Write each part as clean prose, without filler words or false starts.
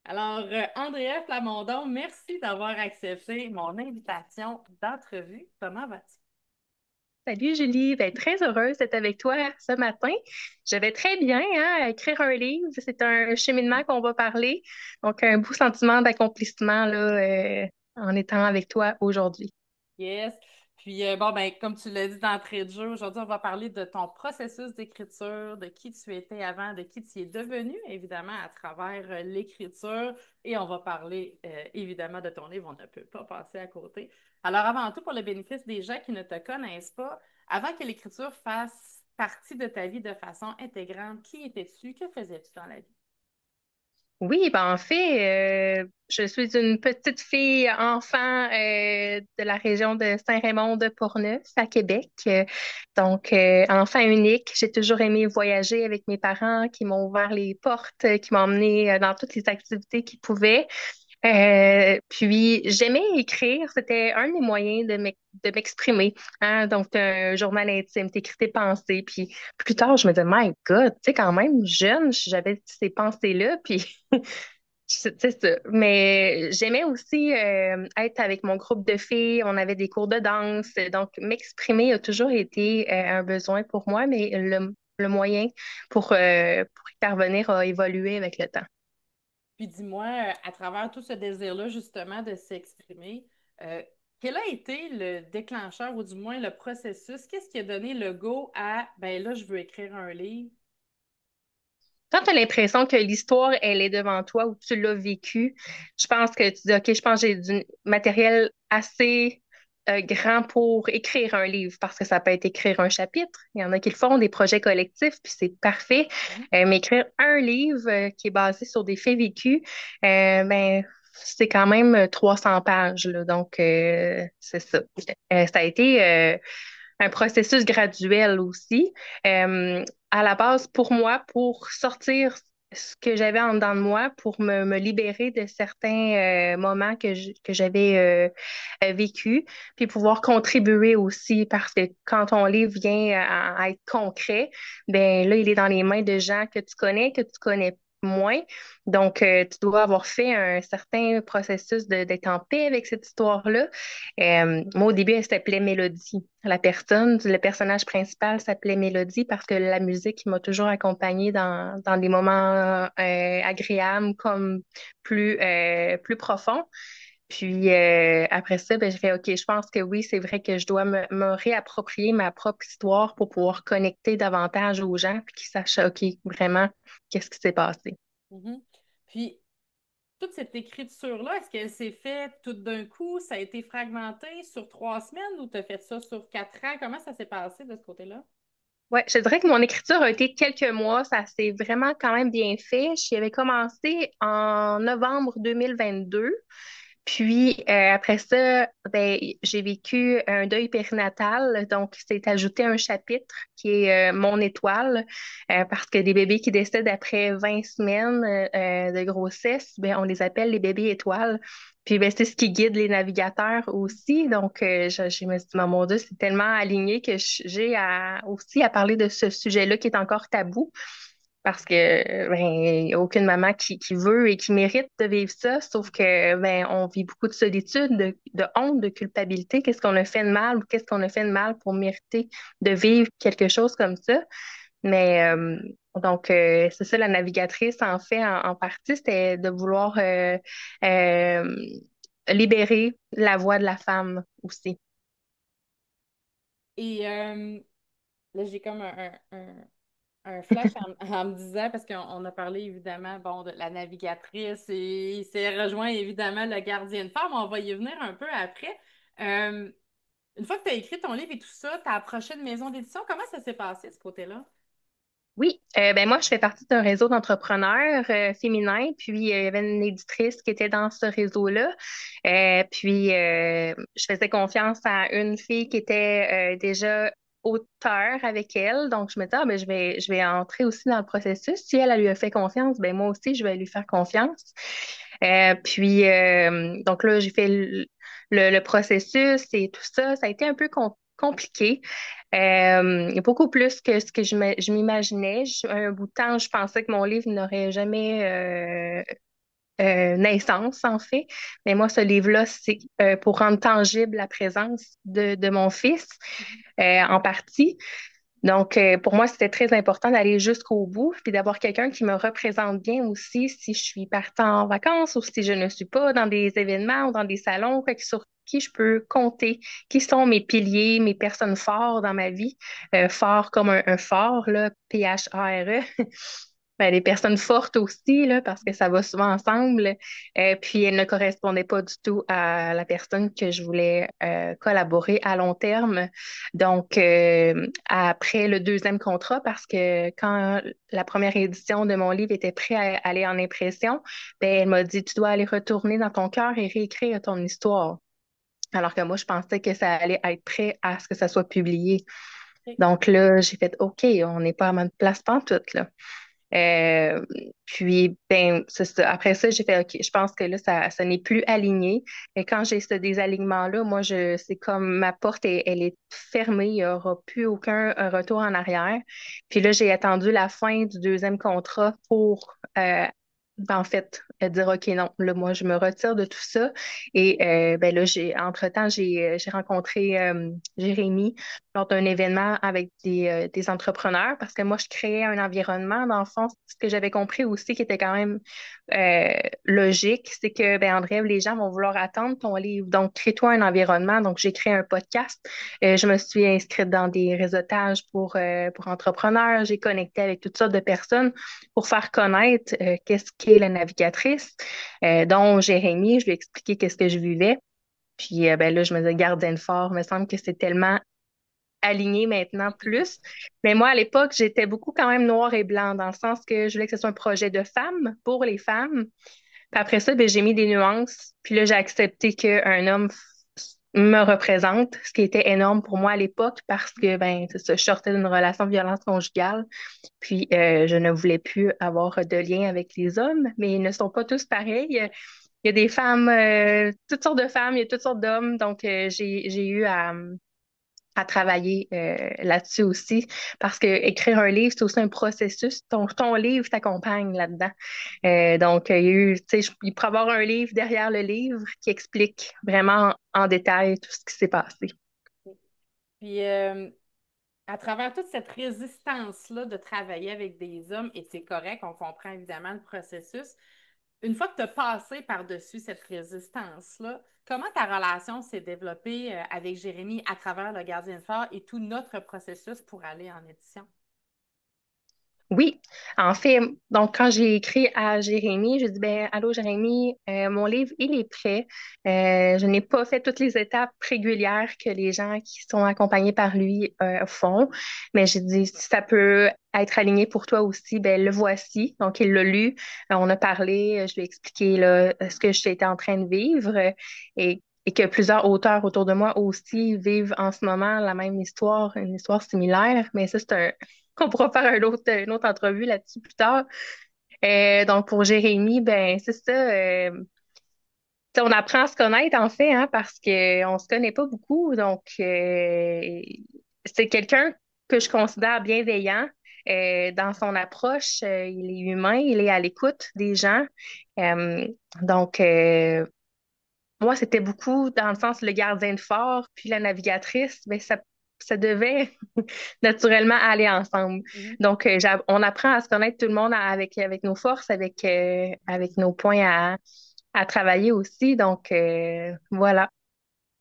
Andrea Plamondon, merci d'avoir accepté mon invitation d'entrevue. Comment vas-tu? Salut Julie, très heureuse d'être avec toi ce matin. Je vais très bien, hein, écrire un livre, c'est un cheminement qu'on va parler, donc un beau sentiment d'accomplissement là, en étant avec toi aujourd'hui. Yes. Puis, comme tu l'as dit d'entrée de jeu, aujourd'hui, on va parler de ton processus d'écriture, de qui tu étais avant, de qui tu es devenu, évidemment, à travers l'écriture. Et on va parler, évidemment, de ton livre. On ne peut pas passer à côté. Alors, avant tout, pour le bénéfice des gens qui ne te connaissent pas, avant que l'écriture fasse partie de ta vie de façon intégrante, qui étais-tu? Que faisais-tu dans la vie? Oui, en fait, je suis une petite fille enfant de la région de Saint-Raymond de Portneuf à Québec. Enfant unique, j'ai toujours aimé voyager avec mes parents qui m'ont ouvert les portes, qui m'ont emmené dans toutes les activités qu'ils pouvaient. Puis j'aimais écrire, c'était un des moyens de m'exprimer. Hein? Donc, t'as un journal intime, t'écris tes pensées. Puis plus tard, je me disais, My God, tu sais, quand même, jeune, j'avais ces pensées-là. Puis c'est ça. Mais j'aimais aussi être avec mon groupe de filles. On avait des cours de danse. Donc, m'exprimer a toujours été un besoin pour moi, mais le moyen pour y parvenir a évolué avec le temps. Puis dis-moi, à travers tout ce désir-là, justement, de s'exprimer, euh, quel a été le déclencheur ou du moins le processus? Qu'est-ce qui a donné le go à, ben là, je veux écrire un livre? Quand tu as l'impression que l'histoire, elle est devant toi ou tu l'as vécu, je pense que tu dis, OK, je pense que j'ai du matériel assez grand pour écrire un livre, parce que ça peut être écrire un chapitre. Il y en a qui le font, des projets collectifs, puis c'est parfait. Mhm. Mais écrire un livre qui est basé sur des faits vécus, ben, c'est quand même 300 pages, là. Donc, c'est ça. Ça a été un processus graduel aussi. À la base, pour moi, pour sortir ce que j'avais en dedans de moi, pour me libérer de certains moments que j'avais vécu, puis pouvoir contribuer aussi, parce que quand ton livre vient à être concret, ben là, il est dans les mains de gens que tu connais moins. Donc, tu dois avoir fait un certain processus d'être en paix avec cette histoire-là. Moi, au début, elle s'appelait Mélodie. Le personnage principal s'appelait Mélodie parce que la musique m'a toujours accompagnée dans des moments agréables comme plus profonds. Puis après ça, ben, j'ai fait OK, je pense que oui, c'est vrai que je dois me réapproprier ma propre histoire pour pouvoir connecter davantage aux gens puis qu'ils sachent OK, vraiment, qu'est-ce qui s'est passé. Mhm. Puis, toute cette écriture-là, est-ce qu'elle s'est faite tout d'un coup? Ça a été fragmenté sur 3 semaines ou tu as fait ça sur 4 ans? Comment ça s'est passé de ce côté-là? Ouais, je dirais que mon écriture a été quelques mois. Ça s'est vraiment quand même bien fait. J'y avais commencé en novembre 2022. Puis après ça, ben, j'ai vécu un deuil périnatal. Donc, c'est ajouté un chapitre qui est mon étoile, parce que des bébés qui décèdent après 20 semaines de grossesse, ben, on les appelle les bébés étoiles. Puis ben, c'est ce qui guide les navigateurs aussi. Donc, je me suis dit, mon Dieu, c'est tellement aligné que aussi à parler de ce sujet-là qui est encore tabou. Parce que ben, y a aucune maman qui veut et qui mérite de vivre ça, sauf que ben, on vit beaucoup de solitude, de honte, de culpabilité. Qu'est-ce qu'on a fait de mal ou qu'est-ce qu'on a fait de mal pour mériter de vivre quelque chose comme ça? Mais c'est ça, la navigatrice, en fait, en partie, c'était de vouloir euh, libérer la voix de la femme aussi. Là, j'ai comme un flash en me disant, parce qu'on a parlé évidemment bon, de la navigatrice et il s'est rejoint évidemment le gardien de phare, mais on va y venir un peu après. Euh, une fois que tu as écrit ton livre et tout ça, tu as approché une maison d'édition. Comment ça s'est passé de ce côté-là? Oui, ben moi, je fais partie d'un réseau d'entrepreneurs féminins, puis il y avait une éditrice qui était dans ce réseau-là. Je faisais confiance à une fille qui était déjà auteure avec elle. Donc, je me disais, ah, ben, je vais entrer aussi dans le processus. Si elle, elle lui a fait confiance, ben moi aussi, je vais lui faire confiance. Donc là, j'ai fait le processus et tout ça. Ça a été un peu compliqué. Beaucoup plus que ce que je m'imaginais. Un bout de temps, je pensais que mon livre n'aurait jamais naissance, en fait. Mais moi, ce livre-là, c'est pour rendre tangible la présence de mon fils en partie. Donc, pour moi, c'était très important d'aller jusqu'au bout, puis d'avoir quelqu'un qui me représente bien aussi si je suis partant en vacances ou si je ne suis pas dans des événements ou dans des salons, sur qui je peux compter, qui sont mes piliers, mes personnes fortes dans ma vie, fort comme un fort, là, Phare. Ben, les personnes fortes aussi, là, parce que ça va souvent ensemble. Puis elle ne correspondait pas du tout à la personne que je voulais collaborer à long terme. Donc, après le deuxième contrat, parce que quand la première édition de mon livre était prête à aller en impression, ben, elle m'a dit, tu dois aller retourner dans ton cœur et réécrire ton histoire. Alors que moi, je pensais que ça allait être prêt à ce que ça soit publié. OK. Donc là, j'ai fait, OK, on n'est pas à ma place pantoute, là. Euh, Puis, ben, c'est ça. Après ça, j'ai fait, OK, je pense que là, ça n'est plus aligné. Et quand j'ai ce désalignement-là, moi, c'est comme ma porte, elle est fermée. Il n'y aura plus aucun retour en arrière. Puis là, j'ai attendu la fin du deuxième contrat pour, en fait, dire, OK, non, là, moi, je me retire de tout ça. Et ben là, entre-temps, j'ai rencontré Jérémy lors d'un événement avec des entrepreneurs parce que moi, je créais un environnement. Dans le fond, ce que j'avais compris aussi qui était quand même euh, logique, c'est que, ben, André, les gens vont vouloir attendre ton livre. Donc, crée-toi un environnement. Donc, j'ai créé un podcast. Je me suis inscrite dans des réseautages pour entrepreneurs. J'ai connecté avec toutes sortes de personnes pour faire connaître qu'est-ce qu'est la navigatrice, dont Jérémy. Je lui ai expliqué qu'est-ce que je vivais. Puis ben là, je me disais, gardienne fort, il me semble que c'est tellement aligné maintenant plus. Mais moi, à l'époque, j'étais beaucoup quand même noir et blanc, dans le sens que je voulais que ce soit un projet de femmes, pour les femmes. Puis après ça, ben, j'ai mis des nuances. Puis là, j'ai accepté qu'un homme me représente, ce qui était énorme pour moi à l'époque parce que ben, c'est ça, je sortais d'une relation de violence conjugale. Puis je ne voulais plus avoir de lien avec les hommes, mais ils ne sont pas tous pareils. Il y a des femmes, toutes sortes de femmes, il y a toutes sortes d'hommes. Donc, j'ai eu à travailler là-dessus aussi. Parce que écrire un livre, c'est aussi un processus. Ton livre t'accompagne là-dedans. Donc, il y a eu, tu sais, il pourrait y avoir un livre derrière le livre qui explique vraiment en détail tout ce qui s'est passé. Puis, à travers toute cette résistance-là de travailler avec des hommes, et c'est correct, on comprend évidemment le processus, une fois que tu as passé par-dessus cette résistance-là, comment ta relation s'est développée avec Jérémy à travers le Gardien de Phare et tout notre processus pour aller en édition? Oui, en fait, donc quand j'ai écrit à Jérémy, je dis ben allô Jérémy, mon livre il est prêt. Je n'ai pas fait toutes les étapes régulières que les gens qui sont accompagnés par lui font, mais j'ai dit si ça peut être aligné pour toi aussi, ben le voici. Donc il l'a lu, on a parlé, je lui ai expliqué là, ce que j'étais en train de vivre et que plusieurs auteurs autour de moi aussi vivent en ce moment la même histoire, une histoire similaire, mais ça c'est un on pourra faire une autre entrevue là-dessus plus tard. Donc, pour Jérémy, ben, c'est ça. Tu sais, on apprend à se connaître, en fait, hein, parce qu'on se connaît pas beaucoup. Donc, c'est quelqu'un que je considère bienveillant dans son approche. Il est humain, il est à l'écoute des gens. Euh, donc, moi, c'était beaucoup dans le sens le gardien de phare, puis la navigatrice, ben, ça devait naturellement aller ensemble. Mhm. Donc, on apprend à se connaître tout le monde avec nos forces, avec nos points à travailler aussi. Donc, voilà.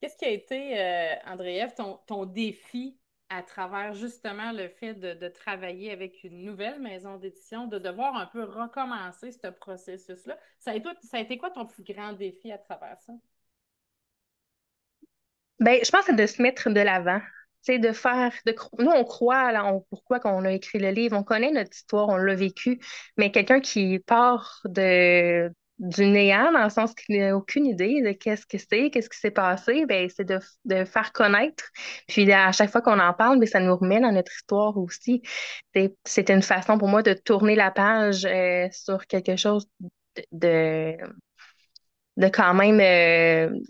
Qu'est-ce qui a été, Andreev, ton défi à travers justement le fait de travailler avec une nouvelle maison d'édition, de devoir un peu recommencer ce processus-là? Ça a été quoi ton plus grand défi à travers ça? Ben, je pense que c'est de se mettre de l'avant. C'est de faire, nous, on croit là, pourquoi qu'on a écrit le livre, on connaît notre histoire, on l'a vécu, mais quelqu'un qui part du néant, dans le sens qu'il n'a aucune idée de qu'est-ce qui s'est passé, ben, c'est de faire connaître. Puis à chaque fois qu'on en parle, ben, ça nous remet dans notre histoire aussi. C'était une façon pour moi de tourner la page sur quelque chose de, de quand même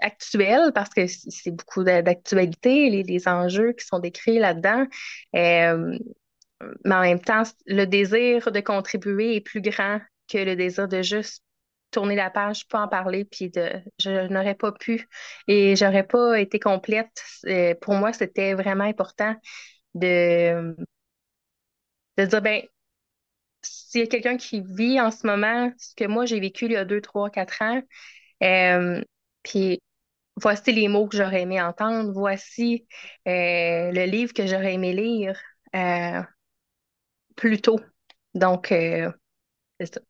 actuel parce que c'est beaucoup d'actualité, les enjeux qui sont décrits là-dedans. Euh, mais en même temps, le désir de contribuer est plus grand que le désir de juste tourner la page, pas en parler, puis je n'aurais pas pu et j'aurais pas été complète. Pour moi, c'était vraiment important de, de dire, ben, s'il y a quelqu'un qui vit en ce moment ce que moi j'ai vécu il y a 2, 3, 4 ans, euh, puis voici les mots que j'aurais aimé entendre, voici le livre que j'aurais aimé lire euh, plus tôt. Donc, c'est ça.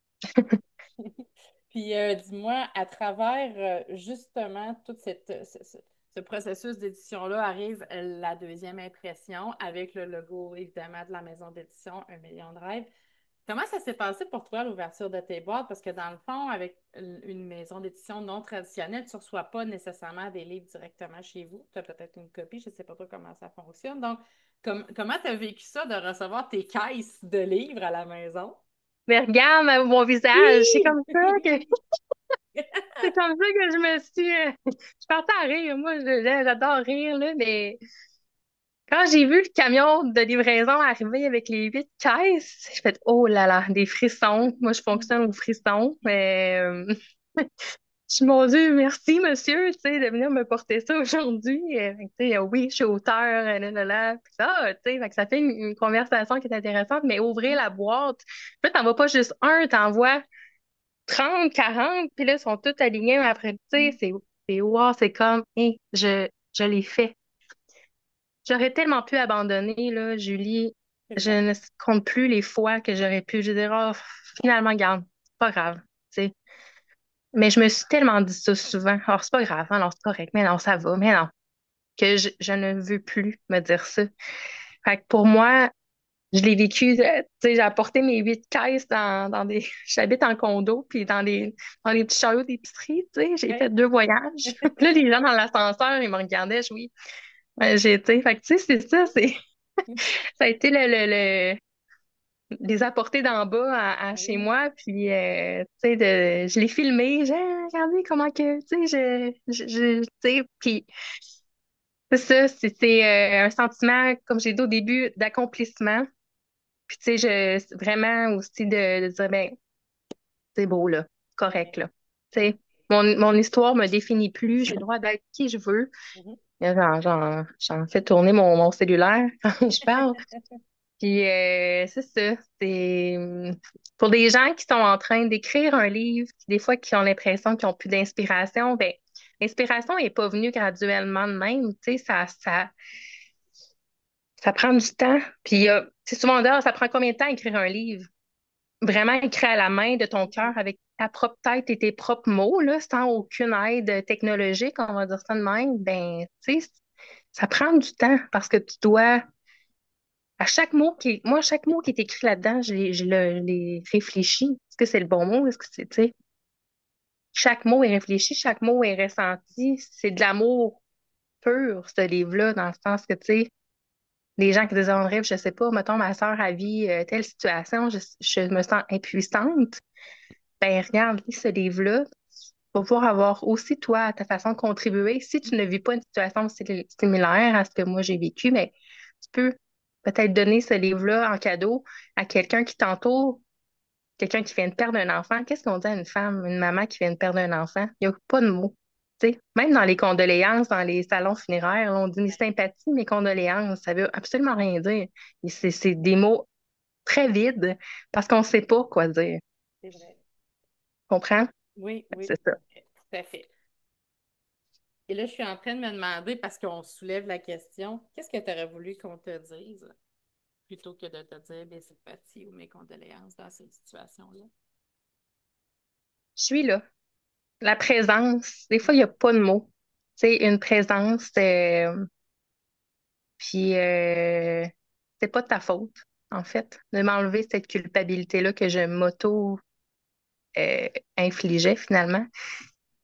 Puis dis-moi, à travers justement tout ce processus d'édition-là arrive la deuxième impression avec le logo évidemment de la maison d'édition Un million de rêves. Comment ça s'est passé pour toi l'ouverture de tes boîtes? Parce que dans le fond, avec une maison d'édition non traditionnelle, tu ne reçois pas nécessairement des livres directement chez vous. Tu as peut-être une copie, je ne sais pas trop comment ça fonctionne. Donc, comment tu as vécu ça de recevoir tes caisses de livres à la maison? Mais regarde mon visage, Oui! c'est comme ça que je me suis, je partais à rire. Moi, j'adore rire, là, mais quand j'ai vu le camion de livraison arriver avec les 8 caisses, j'ai fait, oh là là, des frissons. Moi, je fonctionne aux frissons, mais je mon Dieu, merci, monsieur, tu sais, de venir me porter ça aujourd'hui. Fait que, tu sais, oui, je suis auteur, là, là, là. Puis ça, tu sais, fait que ça fait une conversation qui est intéressante, mais ouvrir la boîte, là, t'en vois pas juste un, t'en vois 30, 40, puis là, ils sont tous alignés après, tu sais, wow, c'est comme, hey, je l'ai fait. J'aurais tellement pu abandonner, là, Julie. Je Évidemment. ne compte plus les fois que j'aurais pu. Je dirais, oh, finalement, garde, c'est pas grave, tu sais. Mais je me suis tellement dit ça souvent. Oh, c'est pas grave, non, c'est correct, mais non, ça va, mais non, que je ne veux plus me dire ça. Fait que pour moi, je l'ai vécu, tu sais, j'ai apporté mes 8 caisses dans des. J'habite en condo, puis dans les petits chariots d'épicerie, tu sais, j'ai fait OK. 2 voyages. Puis là, les gens dans l'ascenseur, ils me regardaient, je oui. J'ai été. Fait que, tu sais, c'est ça, ça a été les apporter d'en bas à chez Oui, moi, puis, tu sais, je l'ai filmé, j'ai regardé comment que, tu sais, tu sais, puis c'est ça, c'est un sentiment, comme j'ai dit au début, d'accomplissement. Puis, tu sais, vraiment aussi de dire, ben, c'est beau, là, oui, correct, là. Tu oui. sais, mon histoire me définit plus, j'ai le droit d'être qui je veux. Mhm. J'en fais tourner mon cellulaire quand je parle. Puis, c'est ça, c'est pour des gens qui sont en train d'écrire un livre, puis des fois qui ont l'impression qu'ils ont plus d'inspiration, ben, l'inspiration n'est pas venue graduellement de même, tu sais, ça prend du temps. Puis, c'est souvent on dit, ah, ça prend combien de temps écrire un livre? Vraiment écrit à la main de ton cœur avec ta propre tête et tes propres mots, là, sans aucune aide technologique, on va dire ça de même, ben, tu sais, ça prend du temps parce que tu dois, moi, chaque mot qui est écrit là-dedans, je l'ai réfléchi. Est-ce que c'est le bon mot? Est-ce que c'est, tu sais, chaque mot est réfléchi, chaque mot est ressenti. C'est de l'amour pur, ce livre-là, dans le sens que, tu sais, les gens qui disent, en rêve, je sais pas, mettons, ma sœur a vu telle situation, je me sens impuissante. Ben, regarde, lis ce livre-là. Tu vas pouvoir avoir aussi, toi, à ta façon de contribuer. Si tu ne vis pas une situation similaire à ce que moi j'ai vécu, mais tu peux peut-être donner ce livre-là en cadeau à quelqu'un qui t'entoure, quelqu'un qui vient de perdre un enfant. Qu'est-ce qu'on dit à une femme, une maman qui vient de perdre un enfant? Il n'y a pas de mots. Tu sais, même dans les condoléances, dans les salons funéraires, là, on dit mes sympathies, mes condoléances. Ça veut absolument rien dire. Et c'est des mots très vides parce qu'on ne sait pas quoi dire. C'est vrai. Comprends? Oui, oui, C'est ça. tout à fait. Et là, je suis en train de me demander, parce qu'on soulève la question, qu'est-ce que tu aurais voulu qu'on te dise plutôt que de te dire mes sympathies ou mes condoléances dans cette situation-là? Je suis là. La présence, des fois, il n'y a pas de mots. Tu sais, une présence, puis c'est pas de ta faute, en fait, de m'enlever cette culpabilité-là que je m'auto euh, infligeais finalement.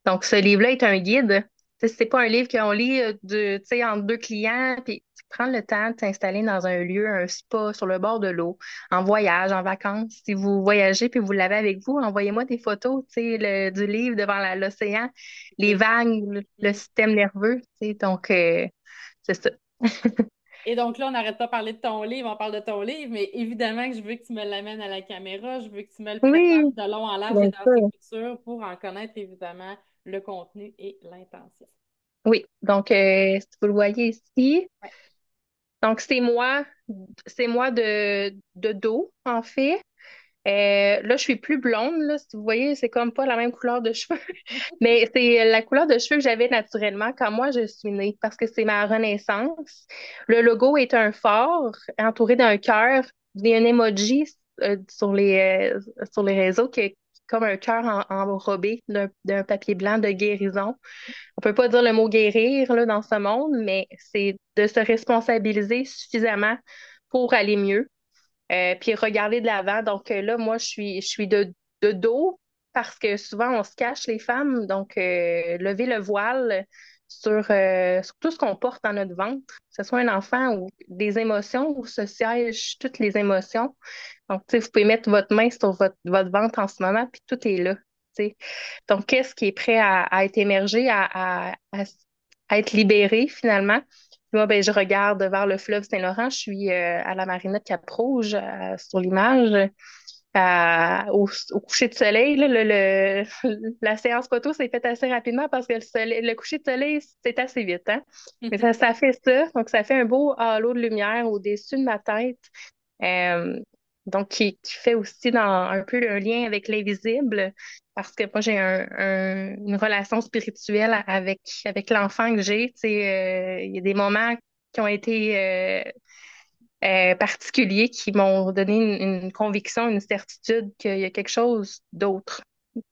Donc, ce livre-là est un guide. Tu sais, c'est pas un livre qu'on lit tu sais, entre deux clients, puis tu prends le temps de t'installer dans un lieu, un spa sur le bord de l'eau, en voyage, en vacances. Si vous voyagez puis vous l'avez avec vous, envoyez-moi des photos, tu sais, du livre devant l'océan, les De- vagues, le système nerveux, tu sais. Donc, c'est ça. Et donc là, on n'arrête pas de parler de ton livre, on parle de ton livre, mais évidemment que je veux que tu me l'amènes à la caméra, je veux que tu me le présentes Oui, de long en large et bien dans ses sûr. coutures pour en connaître évidemment le contenu et l'intention. Oui, donc si vous le voyez ici, Ouais. donc c'est moi de dos, en fait. Là, je suis plus blonde, là, si vous voyez, c'est comme pas la même couleur de cheveux, mais c'est la couleur de cheveux que j'avais naturellement quand moi je suis née, parce que c'est ma renaissance. Le logo est un phare entouré d'un cœur. Il y a un emoji sur les réseaux qui est comme un cœur enrobé d'un papier blanc de guérison. On peut pas dire le mot guérir là, dans ce monde, mais c'est de se responsabiliser suffisamment pour aller mieux, puis regarder de l'avant. Donc là, moi, je suis de dos parce que souvent, on se cache les femmes. Donc, lever le voile sur tout ce qu'on porte dans notre ventre, que ce soit un enfant ou des émotions, où se siègent toutes les émotions. Donc, tu sais, vous pouvez mettre votre main sur votre ventre en ce moment, puis tout est là. Tu sais. Donc, qu'est-ce qui est prêt à être émergé, à être libéré finalement? Moi, ben, je regarde vers le fleuve Saint-Laurent. Je suis à la Marinette Cap-Rouge, sur l'image. Au coucher de soleil, là, la séance photo s'est faite assez rapidement parce que le coucher de soleil, c'est assez vite, hein? Mais ça fait ça. Donc, ça fait un beau halo de lumière au-dessus de ma tête. Euh, donc, qui fait aussi un peu un lien avec l'invisible, parce que moi, j'ai une relation spirituelle avec l'enfant que j'ai. Tu sais, il y a des moments qui ont été particuliers qui m'ont donné une conviction, une certitude qu'il y a quelque chose d'autre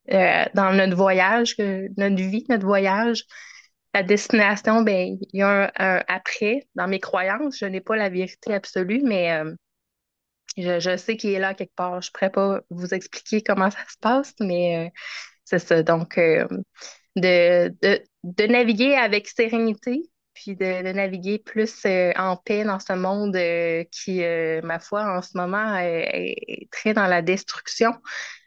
dans notre voyage, que notre vie, notre voyage. La destination, ben, il y a un après dans mes croyances. Je n'ai pas la vérité absolue, mais je sais qu'il est là quelque part. Je ne pourrais pas vous expliquer comment ça se passe, mais c'est ça. Donc, de naviguer avec sérénité, puis de naviguer plus en paix dans ce monde qui, ma foi, en ce moment, est très dans la destruction.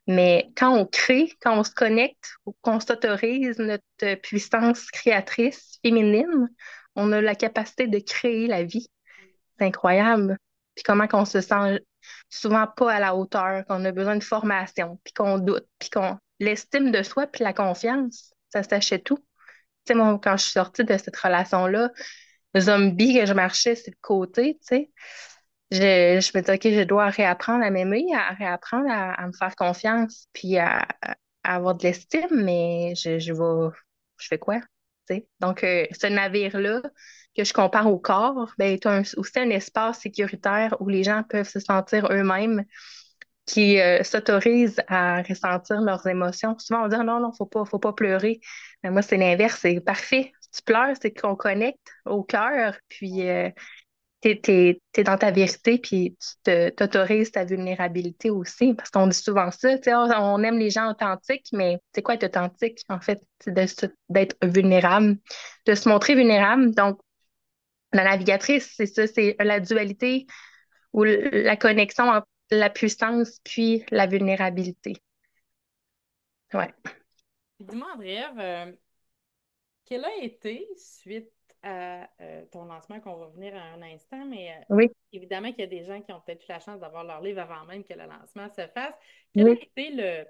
Mais quand on crée, quand on se connecte, ou qu'on s'autorise notre puissance créatrice féminine, on a la capacité de créer la vie. C'est incroyable. Puis comment qu'on se sent souvent pas à la hauteur, qu'on a besoin de formation, puis qu'on doute, puis qu'on l'estime de soi, puis la confiance, ça s'achète tout. Tu sais, moi, quand je suis sortie de cette relation-là, le zombie que je marchais sur le côté, tu sais, je me dis, OK, je dois réapprendre à m'aimer, à réapprendre à me faire confiance, puis à avoir de l'estime, mais je fais quoi? Tu sais? Donc, ce navire-là, que je compare au corps, ben, est aussi un espace sécuritaire où les gens peuvent se sentir eux-mêmes, qui s'autorisent à ressentir leurs émotions. Souvent, on dit, ah non, non, faut pas pleurer. Mais moi, c'est l'inverse, c'est parfait. Si tu pleures, c'est qu'on connecte au cœur, puis t'es dans ta vérité, puis t'autorises ta vulnérabilité aussi, parce qu'on dit souvent ça, tu sais, on aime les gens authentiques, mais c'est quoi être authentique, en fait? C'est d'être vulnérable, de se montrer vulnérable. Donc, la navigatrice, c'est ça, c'est la dualité ou la connexion entre la puissance puis la vulnérabilité. Ouais. Dis-moi, Andrea, quel a été, suite à ton lancement, qu'on va venir à un instant, mais Oui, évidemment qu'il y a des gens qui ont peut-être eu la chance d'avoir leur livre avant même que le lancement se fasse. Quel a oui. été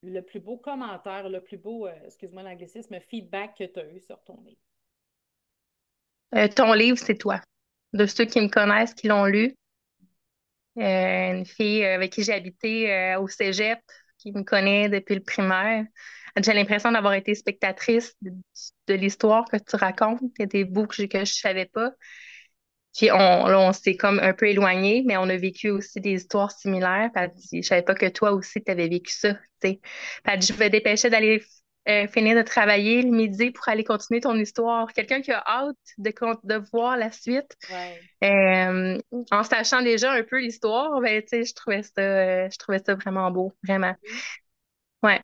le plus beau commentaire, le plus beau, excuse-moi l'anglicisme, feedback que tu as eu sur ton livre? Ton livre, c'est toi. De ceux qui me connaissent, qui l'ont lu, une fille avec qui j'ai habité au cégep, qui me connaît depuis le primaire. J'ai l'impression d'avoir été spectatrice de l'histoire que tu racontes. Il y a des bouts que je savais pas. Puis là, on s'est comme un peu éloigné, mais on a vécu aussi des histoires similaires. Puis elle dit, je savais pas que toi aussi, tu avais vécu ça. Tu sais. Puis elle dit, je me dépêchais d'aller finir de travailler le midi pour aller continuer ton histoire. Quelqu'un qui a hâte de voir la suite. Ouais. Euh, En sachant déjà un peu l'histoire, ben, tu sais, je trouvais ça vraiment beau, vraiment. Ouais.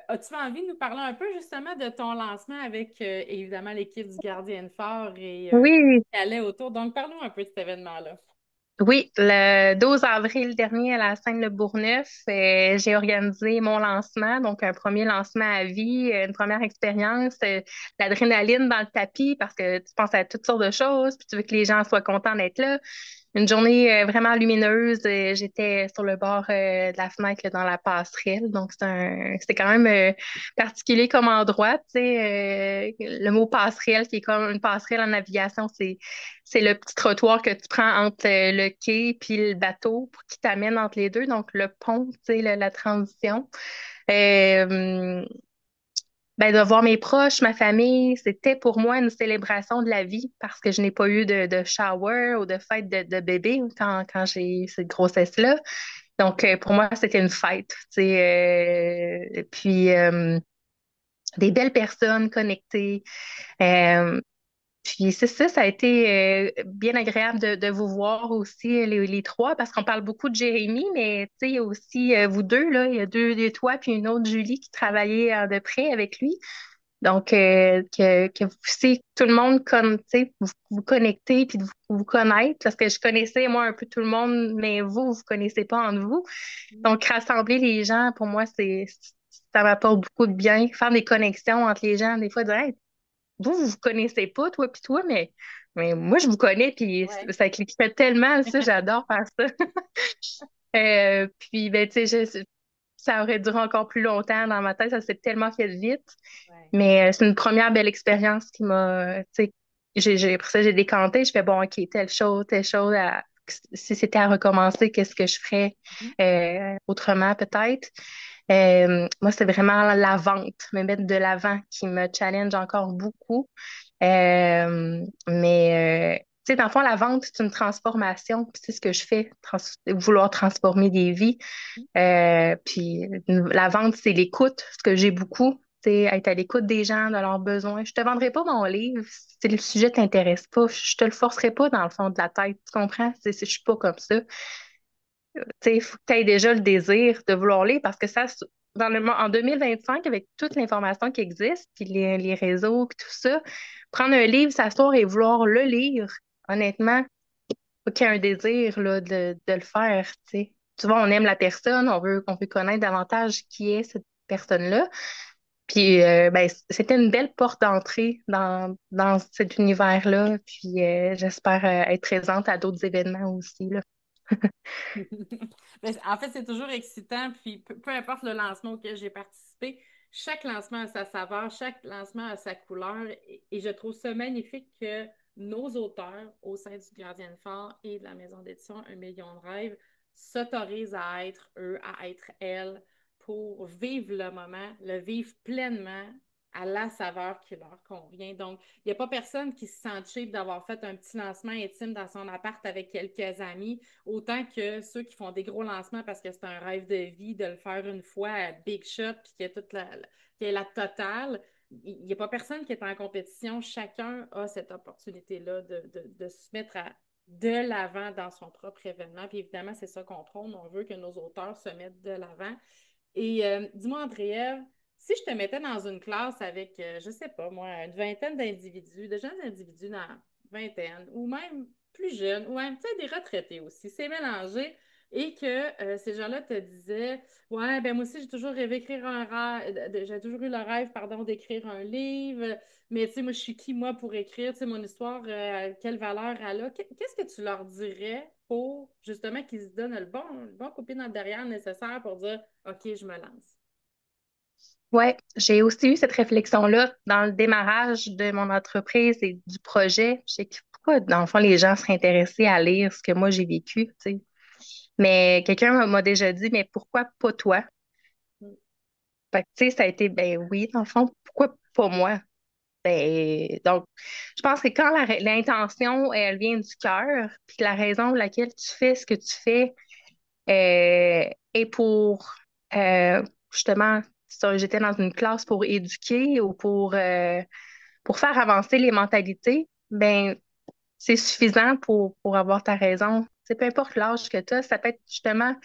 As-tu envie de nous parler un peu justement de ton lancement avec évidemment l'équipe du Gardien Fort et Oui, qui allait autour? Donc, parle-nous un peu de cet événement-là. Oui, le 12 avril dernier à la scène Le Bourgneuf, j'ai organisé mon lancement, donc un premier lancement à vie, une première expérience, l'adrénaline dans le tapis parce que tu penses à toutes sortes de choses, puis tu veux que les gens soient contents d'être là. Une journée vraiment lumineuse. J'étais sur le bord de la fenêtre là, dans la passerelle. Donc, c'était quand même particulier comme endroit. Tu sais, le mot passerelle, qui est comme une passerelle en navigation, c'est le petit trottoir que tu prends entre le quai puis le bateau pour qui t'amène entre les deux. Donc, le pont, tu sais, la transition. Euh, ben, de voir mes proches, ma famille, c'était pour moi une célébration de la vie parce que je n'ai pas eu de shower ou de fête de bébé quand j'ai eu cette grossesse-là. Donc, pour moi, c'était une fête. Tu sais, puis, des belles personnes connectées. Euh, Puis c'est ça, ça a été bien agréable de vous voir aussi, les trois, parce qu'on parle beaucoup de Jérémy, mais tu sais, il y a aussi vous deux, là, il y a deux de toi, puis une autre Julie qui travaillait de près avec lui. Donc, que vous puissiez tout le monde comme, tu sais, vous connecter puis de vous connaître, parce que je connaissais, moi, un peu tout le monde, mais vous connaissez pas entre vous. Donc, rassembler les gens, pour moi, ça m'apporte beaucoup de bien. Faire des connexions entre les gens, des fois, dire, hey, vous vous connaissez pas, toi, mais moi, je vous connais, puis Ouais. ça cliquerait tellement, ça, j'adore faire ça. Puis, ben, tu sais, ça aurait duré encore plus longtemps dans ma tête, ça s'est tellement fait vite. Ouais. Mais c'est une première belle expérience qui m'a, tu sais, après ça, j'ai décanté, je fais bon, OK, telle chose, si c'était à recommencer, qu'est-ce que je ferais Mhm. autrement peut-être. Moi, c'est vraiment la vente, me mettre de l'avant qui me challenge encore beaucoup. Tu sais, dans le fond, la vente, c'est une transformation, puis c'est ce que je fais, vouloir transformer des vies. Puis la vente, c'est l'écoute, ce que j'ai beaucoup, c'est être à l'écoute des gens, de leurs besoins. Je te vendrai pas mon livre si le sujet t'intéresse pas. Je te le forcerai pas dans le fond de la tête, tu comprends? Je suis pas comme ça. Il faut que tu aies déjà le désir de vouloir lire parce que en 2025, avec toute l'information qui existe, puis les réseaux, puis tout ça, prendre un livre, s'asseoir et vouloir le lire, honnêtement, faut qu'il y ait un désir là, de le faire, tu sais. Tu vois, on aime la personne, on veut connaître davantage qui est cette personne-là. Puis, ben, c'était une belle porte d'entrée dans cet univers-là. Puis, j'espère être présente à d'autres événements aussi, là. Mais en fait, c'est toujours excitant, puis peu importe le lancement auquel j'ai participé, chaque lancement a sa saveur, chaque lancement a sa couleur, et je trouve ça magnifique que nos auteurs au sein du Gardien Fort et de la maison d'édition Un million de rêves s'autorisent à être eux, à être elles, pour vivre le moment, le vivre pleinement à la saveur qui leur convient. Donc, il n'y a pas personne qui se sent cheap d'avoir fait un petit lancement intime dans son appart avec quelques amis autant que ceux qui font des gros lancements parce que c'est un rêve de vie de le faire une fois à big shot puis qu'il y a qu'il y a la totale. Il n'y a pas personne qui est en compétition. Chacun a cette opportunité-là de se mettre de l'avant dans son propre événement. Puis évidemment, c'est ça qu'on prône. On veut que nos auteurs se mettent de l'avant. Et dis-moi, Andrea, si je te mettais dans une classe avec, je sais pas, moi, une vingtaine d'individus, de jeunes individus dans vingtaine, ou même plus jeunes, ou même peut-être des retraités aussi, c'est mélangé, et que ces gens-là te disaient, ouais, ben moi aussi, j'ai toujours rêvé d'écrire un rêve, j'ai toujours eu le rêve, pardon, d'écrire un livre, mais tu sais, moi, je suis qui, moi, pour écrire, tu sais, mon histoire, quelle valeur elle a? Qu'est-ce que tu leur dirais pour, justement, qu'ils se donnent le bon coup de pied dans le derrière nécessaire pour dire, OK, je me lance. Ouais, j'ai aussi eu cette réflexion-là dans le démarrage de mon entreprise et du projet. Je sais que pourquoi, dans le fond, les gens seraient intéressés à lire ce que moi j'ai vécu, tu sais. Mais quelqu'un m'a déjà dit, mais pourquoi pas toi? Fait que, tu sais, ça a été, ben oui, dans le fond, pourquoi pas moi? Ben, donc, je pense que quand l'intention, elle vient du cœur, puis que la raison pour laquelle tu fais ce que tu fais est pour, justement, j'étais dans une classe pour éduquer ou pour faire avancer les mentalités, ben, c'est suffisant pour avoir ta raison. C'est peu importe l'âge que tu as, ça peut être justement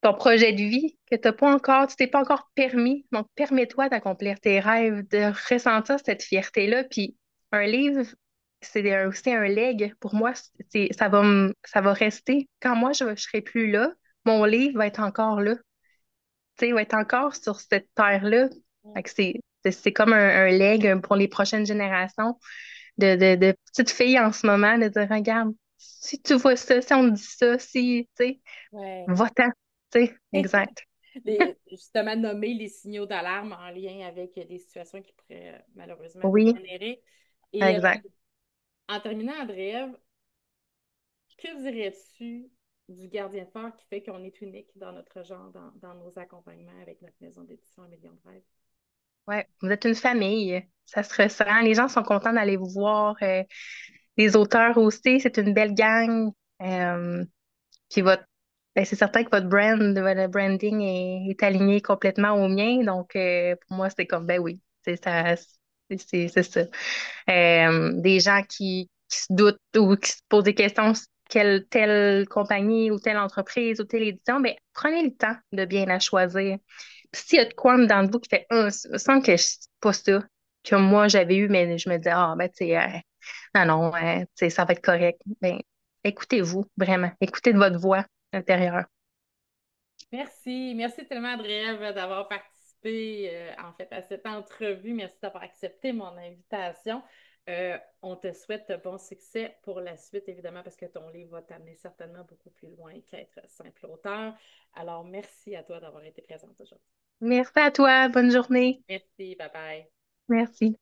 ton projet de vie que t'as pas encore, tu t'es pas encore permis. Donc, permets-toi d'accomplir tes rêves, de ressentir cette fierté-là. Puis, un livre, aussi un leg. Pour moi, ça va rester. Quand moi, je serai plus là, mon livre va être encore là. Tu sais, il va être encore sur cette terre-là. Fait que c'est comme un leg pour les prochaines générations de petites filles en ce moment, de dire, regarde, si tu vois ça, si on te dit ça, si, tu sais, Ouais. va-t'en. Tu sais, exact. Justement, nommer les signaux d'alarme en lien avec des situations qui pourraient malheureusement Oui, dégénérer. Et exact. en terminant, Andrea, que dirais-tu du gardien de phare qui fait qu'on est unique dans notre genre, dans nos accompagnements avec notre maison d'édition Un million de rêves? Ouais, vous êtes une famille. Ça se ressent. Les gens sont contents d'aller vous voir. Les auteurs aussi, c'est une belle gang. Euh, puis c'est certain que votre branding est aligné complètement au mien. Donc, pour moi, c'est comme, ben oui, c'est ça. Des gens qui se doutent ou qui se posent des questions sur telle compagnie ou telle entreprise ou telle édition, ben, prenez le temps de bien la choisir. Puis s'il y a de quoi dans le bout qui fait, ça me semble que c'est pas ça que moi j'avais eu, mais je me disais, ah, ben, tu sais, non, non, tu sais, ça va être correct. Ben, écoutez-vous, vraiment. Écoutez de votre voix intérieure. Merci. Merci tellement, Andrea, d'avoir participé en fait à cette entrevue. Merci d'avoir accepté mon invitation. On te souhaite bon succès pour la suite, évidemment, parce que ton livre va t'amener certainement beaucoup plus loin qu'être simple auteur. Alors, merci à toi d'avoir été présente aujourd'hui. Merci à toi. Bonne journée. Merci. Bye bye. Merci.